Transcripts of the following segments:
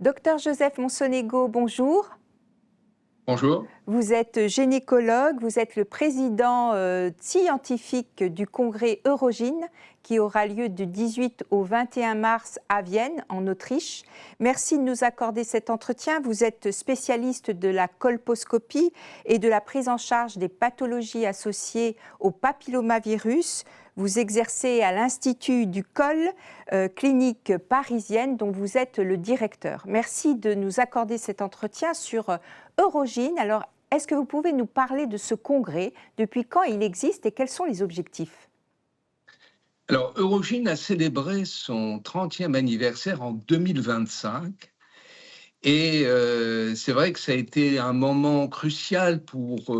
Docteur Joseph Monsonego, bonjour. Bonjour. Vous êtes gynécologue, vous êtes le président scientifique du congrès Eurogine qui aura lieu du 18 au 21 mars à Vienne, en Autriche. Merci de nous accorder cet entretien. Vous êtes spécialiste de la colposcopie et de la prise en charge des pathologies associées au papillomavirus. Vous exercez à l'Institut du Col, clinique parisienne, dont vous êtes le directeur. Merci de nous accorder cet entretien sur Eurogine. Alors, est-ce que vous pouvez nous parler de ce congrès, depuis quand il existe et quels sont les objectifs? Alors, Eurogine a célébré son 30e anniversaire en 2025 et c'est vrai que ça a été un moment crucial pour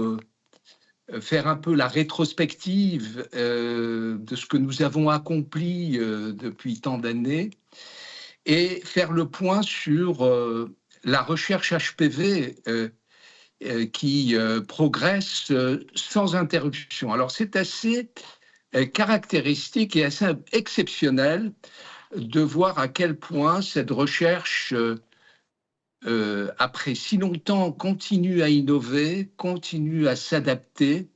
faire un peu la rétrospective de ce que nous avons accompli depuis tant d'années et faire le point sur la recherche HPV qui progresse sans interruption. Alors, c'est assez caractéristique et assez exceptionnel de voir à quel point cette recherche, après si longtemps, continue à innover, continue à s'adapter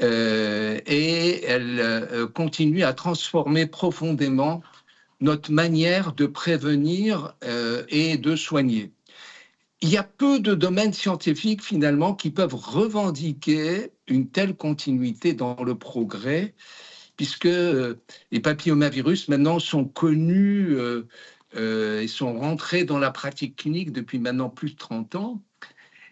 et elle continue à transformer profondément notre manière de prévenir et de soigner. Il y a peu de domaines scientifiques finalement qui peuvent revendiquer une telle continuité dans le progrès, puisque les papillomavirus maintenant sont connus et sont rentrés dans la pratique clinique depuis maintenant plus de 30 ans.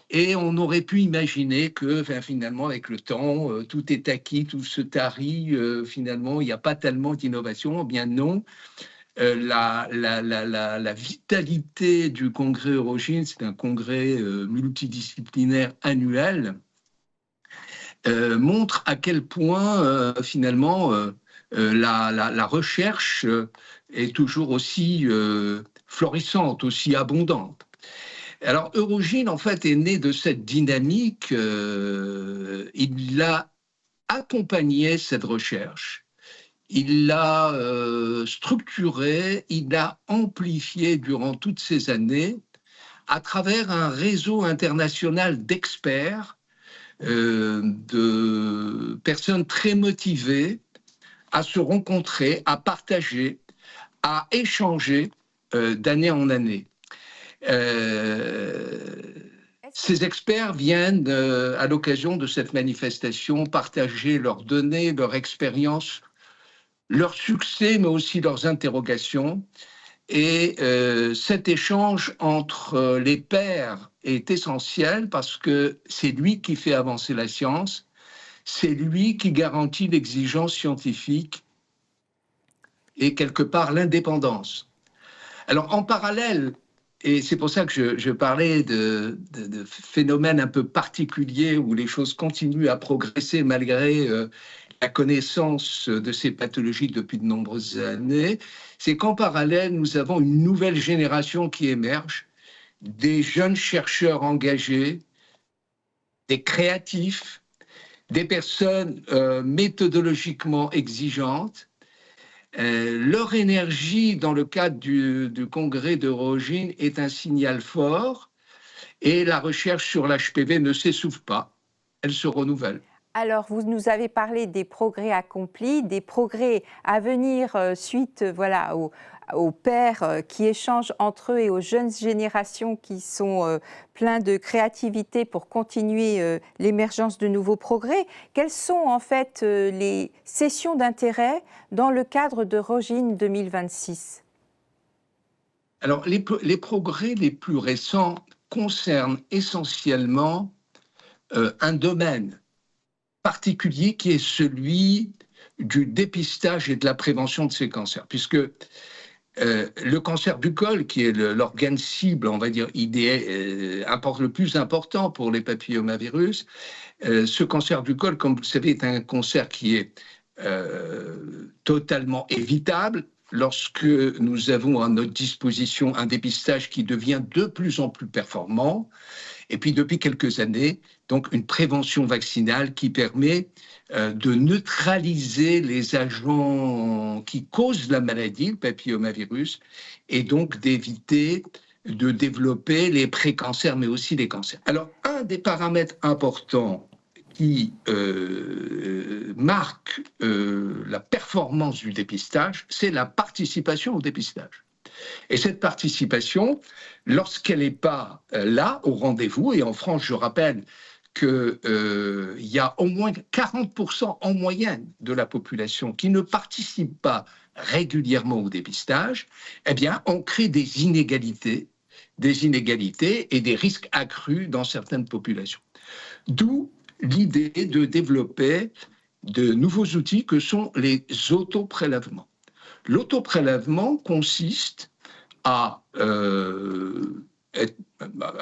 Et on aurait pu imaginer que finalement, avec le temps, tout est acquis, tout se tarit, finalement, il n'y a pas tellement d'innovation. Eh bien non, la vitalité du congrès Eurogine, c'est un congrès multidisciplinaire annuel, montre à quel point finalement la recherche est toujours aussi florissante, aussi abondante. Alors Eurogine en fait est né de cette dynamique, il a accompagné cette recherche, il l'a structurée, il l'a amplifiée durant toutes ces années à travers un réseau international d'experts, de personnes très motivées à se rencontrer, à partager, à échanger d'année en année. Ces experts viennent, à l'occasion de cette manifestation, partager leurs données, leurs expériences, leurs succès, mais aussi leurs interrogations. Et cet échange entre les pairs est essentiel parce que c'est lui qui fait avancer la science, c'est lui qui garantit l'exigence scientifique et quelque part l'indépendance. Alors en parallèle, et c'est pour ça que je parlais de phénomènes un peu particuliers où les choses continuent à progresser malgré la connaissance de ces pathologies depuis de nombreuses années, c'est qu'en parallèle, nous avons une nouvelle génération qui émerge, des jeunes chercheurs engagés, des créatifs, des personnes méthodologiquement exigeantes. Leur énergie dans le cadre du congrès d'Eurogine est un signal fort et la recherche sur l'HPV ne s'essouffle pas, elle se renouvelle. Alors, vous nous avez parlé des progrès accomplis, des progrès à venir suite voilà, aux pairs qui échangent entre eux et aux jeunes générations qui sont pleins de créativité pour continuer l'émergence de nouveaux progrès. Quelles sont en fait les sessions d'intérêt dans le cadre d'Eurogine 2026? Alors, les progrès les plus récents concernent essentiellement un domaine particulier qui est celui du dépistage et de la prévention de ces cancers, puisque le cancer du col, qui est l'organe cible, on va dire, le plus important pour les papillomavirus, ce cancer du col, comme vous le savez, est un cancer qui est totalement évitable lorsque nous avons à notre disposition un dépistage qui devient de plus en plus performant. Et puis depuis quelques années, donc une prévention vaccinale qui permet de neutraliser les agents qui causent la maladie, le papillomavirus, et donc d'éviter de développer les précancers, mais aussi les cancers. Alors, un des paramètres importants qui marque la performance du dépistage, c'est la participation au dépistage. Et cette participation, lorsqu'elle n'est pas là, au rendez-vous, et en France, je rappelle qu'il y a au moins 40% en moyenne de la population qui ne participe pas régulièrement au dépistage, eh bien, on crée des inégalités et des risques accrus dans certaines populations. D'où l'idée de développer de nouveaux outils que sont les autoprélèvements. L'autoprélèvement consiste à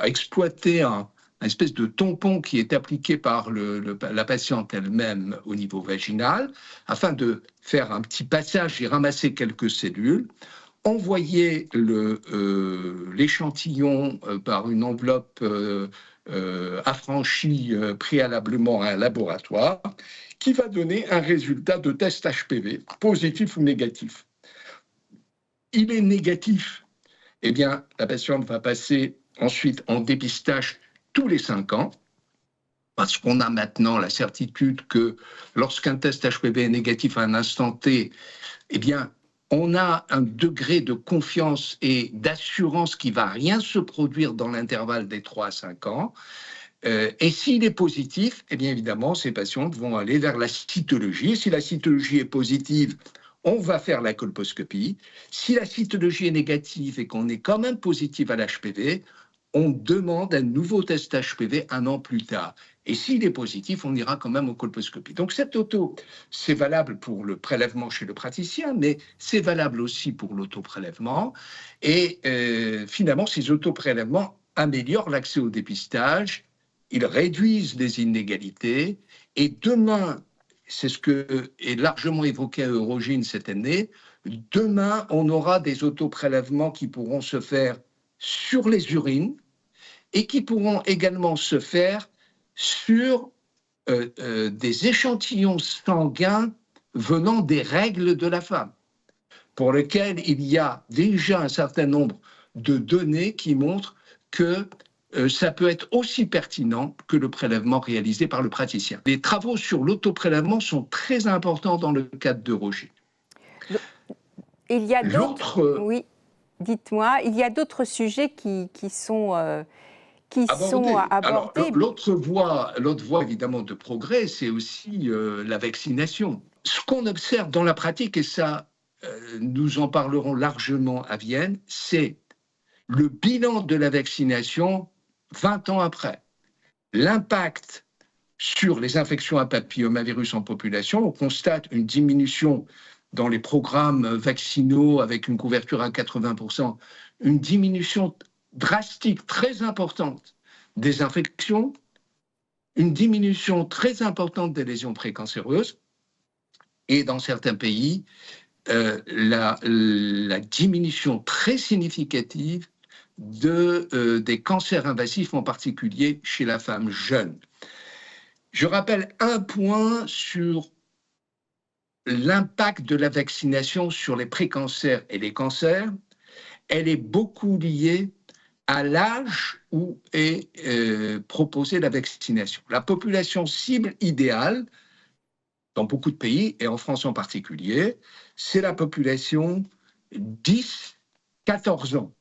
exploiter un espèce de tampon qui est appliqué par la patiente elle-même au niveau vaginal, afin de faire un petit passage et ramasser quelques cellules, envoyer l'échantillon par une enveloppe affranchie préalablement à un laboratoire, qui va donner un résultat de test HPV, positif ou négatif. Il est négatif, eh bien, la patiente va passer ensuite en dépistage tous les 5 ans, parce qu'on a maintenant la certitude que lorsqu'un test HPV est négatif à un instant T, eh bien, on a un degré de confiance et d'assurance qu'il ne va rien se produire dans l'intervalle des 3 à 5 ans. Et s'il est positif, eh bien évidemment, ces patientes vont aller vers la cytologie. Si la cytologie est positive, on va faire la colposcopie. Si la cytologie est négative et qu'on est quand même positif à l'HPV, on demande un nouveau test HPV 1 an plus tard. Et s'il est positif, on ira quand même aux colposcopies. Donc cette c'est valable pour le prélèvement chez le praticien, mais c'est valable aussi pour l'autoprélèvement. Et finalement, ces autoprélèvements améliorent l'accès au dépistage, ils réduisent les inégalités. Et demain, c'est ce que est largement évoqué à Eurogine cette année, demain, on aura des autoprélèvements qui pourront se faire sur les urines et qui pourront également se faire sur des échantillons sanguins venant des règles de la femme, pour lesquels il y a déjà un certain nombre de données qui montrent que ça peut être aussi pertinent que le prélèvement réalisé par le praticien. Les travaux sur l'autoprélèvement sont très importants dans le cadre d'Eurogine. Il y a d'autres... Oui, dites-moi, il y a d'autres sujets qui sont abordés. L'autre voie, évidemment, de progrès, c'est aussi la vaccination. Ce qu'on observe dans la pratique, et ça, nous en parlerons largement à Vienne, c'est le bilan de la vaccination 20 ans après. L'impact sur les infections à papillomavirus en population, on constate une diminution dans les programmes vaccinaux avec une couverture à 80%, une diminution drastique, très importante des infections, une diminution très importante des lésions précancéreuses, et dans certains pays, la diminution très significative des cancers invasifs, en particulier chez la femme jeune. Je rappelle un point sur l'impact de la vaccination sur les précancers et les cancers. Elle est beaucoup liée à l'âge où est proposée la vaccination. La population cible idéale, dans beaucoup de pays, et en France en particulier, c'est la population 10-14 ans.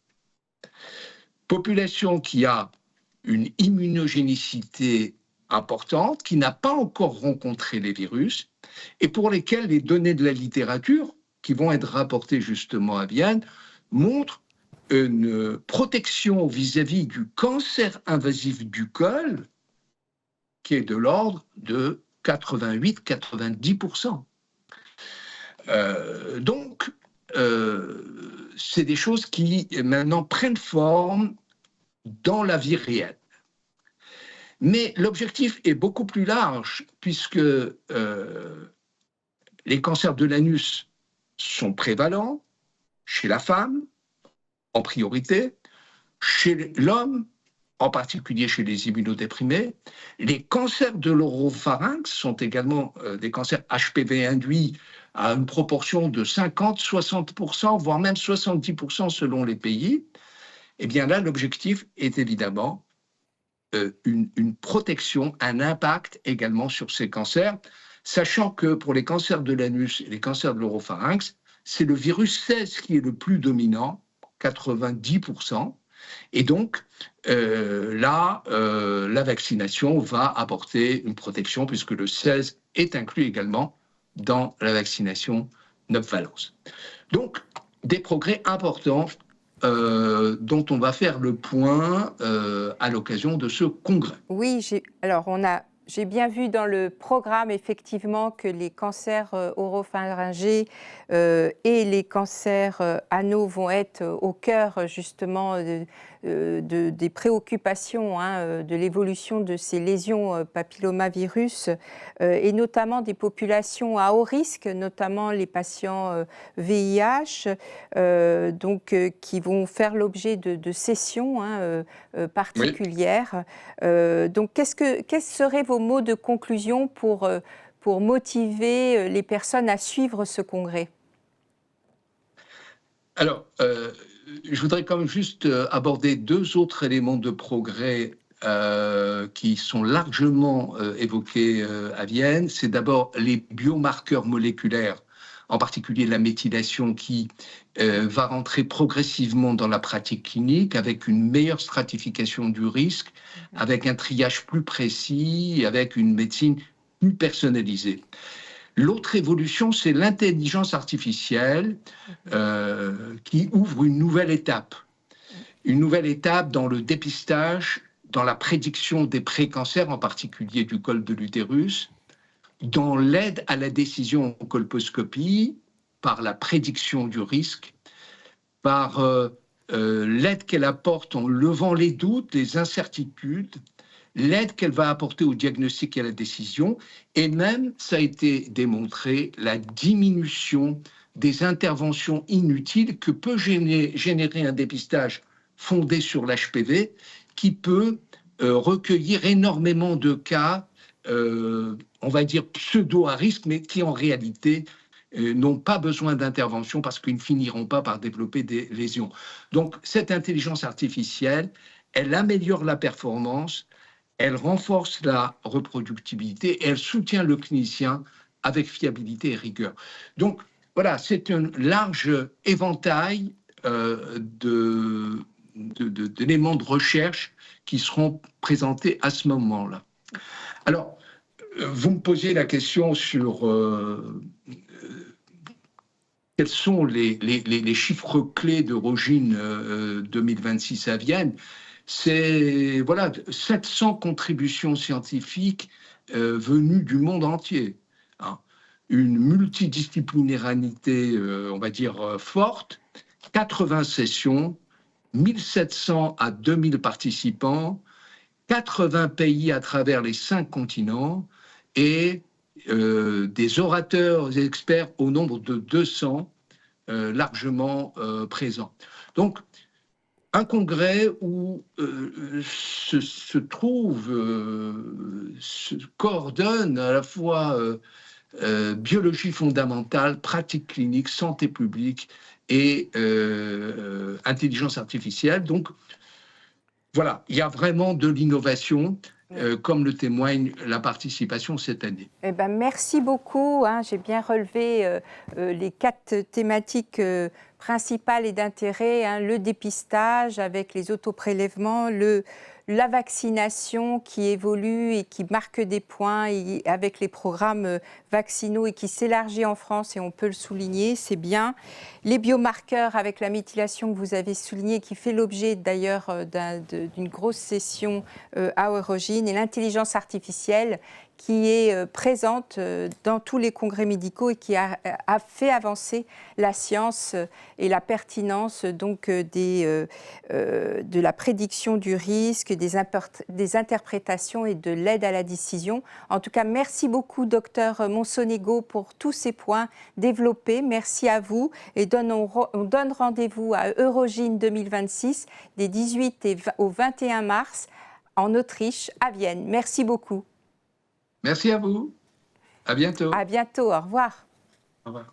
Population qui a une immunogénicité importante, qui n'a pas encore rencontré les virus, et pour lesquels les données de la littérature, qui vont être rapportées justement à Vienne, montrent une protection vis-à-vis du cancer invasif du col qui est de l'ordre de 88-90%. Donc, c'est des choses qui maintenant prennent forme dans la vie réelle. Mais l'objectif est beaucoup plus large, puisque les cancers de l'anus sont prévalents chez la femme, en priorité, chez l'homme, en particulier chez les immunodéprimés. Les cancers de l'oropharynx sont également des cancers HPV induits à une proportion de 50-60%, voire même 70% selon les pays. Eh bien là, l'objectif est évidemment une protection, un impact également sur ces cancers, sachant que pour les cancers de l'anus et les cancers de l'oropharynx, c'est le virus 16 qui est le plus dominant, 90%. Et donc, la vaccination va apporter une protection puisque le 16 est inclus également dans la vaccination 9 valence. Donc, des progrès importants dont on va faire le point à l'occasion de ce congrès. Oui, j'ai bien vu dans le programme effectivement que les cancers oropharyngés et les cancers anaux vont être au cœur justement des préoccupations de l'évolution de ces lésions papillomavirus et notamment des populations à haut risque, notamment les patients VIH, qui vont faire l'objet de sessions particulières. Oui. Donc, quels seraient vos mots de conclusion pour motiver les personnes à suivre ce congrès? Alors, je voudrais quand même juste aborder deux autres éléments de progrès qui sont largement évoqués à Vienne. C'est d'abord les biomarqueurs moléculaires, en particulier la méthylation qui va rentrer progressivement dans la pratique clinique avec une meilleure stratification du risque, avec un triage plus précis, avec une médecine plus personnalisée. L'autre évolution, c'est l'intelligence artificielle qui ouvre une nouvelle étape dans le dépistage, dans la prédiction des précancers, en particulier du col de l'utérus, dans l'aide à la décision en colposcopie, par la prédiction du risque, par l'aide qu'elle apporte en levant les doutes, les incertitudes, l'aide qu'elle va apporter au diagnostic et à la décision, et même, ça a été démontré, la diminution des interventions inutiles que peut générer un dépistage fondé sur l'HPV, qui peut recueillir énormément de cas, on va dire pseudo à risque, mais qui en réalité n'ont pas besoin d'intervention parce qu'ils ne finiront pas par développer des lésions. Donc, cette intelligence artificielle, elle améliore la performance, elle renforce la reproductibilité et elle soutient le clinicien avec fiabilité et rigueur. Donc, voilà, c'est un large éventail d'éléments de recherche qui seront présentés à ce moment-là. Alors, vous me posez la question sur quels sont les chiffres clés d'Eurogine 2026 à Vienne. C'est 700 contributions scientifiques venues du monde entier. Hein. Une multidisciplinarité, on va dire, forte, 80 sessions, 1700 à 2000 participants, 80 pays à travers les 5 continents et des orateurs et experts au nombre de 200 largement présents. Donc, un congrès où se coordonne à la fois biologie fondamentale, pratique clinique, santé publique et intelligence artificielle. Donc, voilà, il y a vraiment de l'innovation, comme le témoigne la participation cette année. Eh ben, merci beaucoup. J'ai bien relevé les 4 thématiques principales et d'intérêt. Le dépistage avec les autoprélèvements, la vaccination qui évolue et qui marque des points avec les programmes vaccinaux et qui s'élargit en France, et on peut le souligner, c'est bien. Les biomarqueurs avec la méthylation que vous avez souligné, qui fait l'objet d'ailleurs d'une grosse session à Eurogine, et l'intelligence artificielle qui est présente dans tous les congrès médicaux et qui a fait avancer la science et la pertinence donc de la prédiction du risque, des interprétations et de l'aide à la décision. En tout cas, merci beaucoup, docteur Monsonego, pour tous ces points développés. Merci à vous et on donne rendez-vous à Eurogine 2026 des 18 au 21 mars en Autriche, à Vienne. Merci beaucoup. Merci à vous. À bientôt. À bientôt. Au revoir. Au revoir.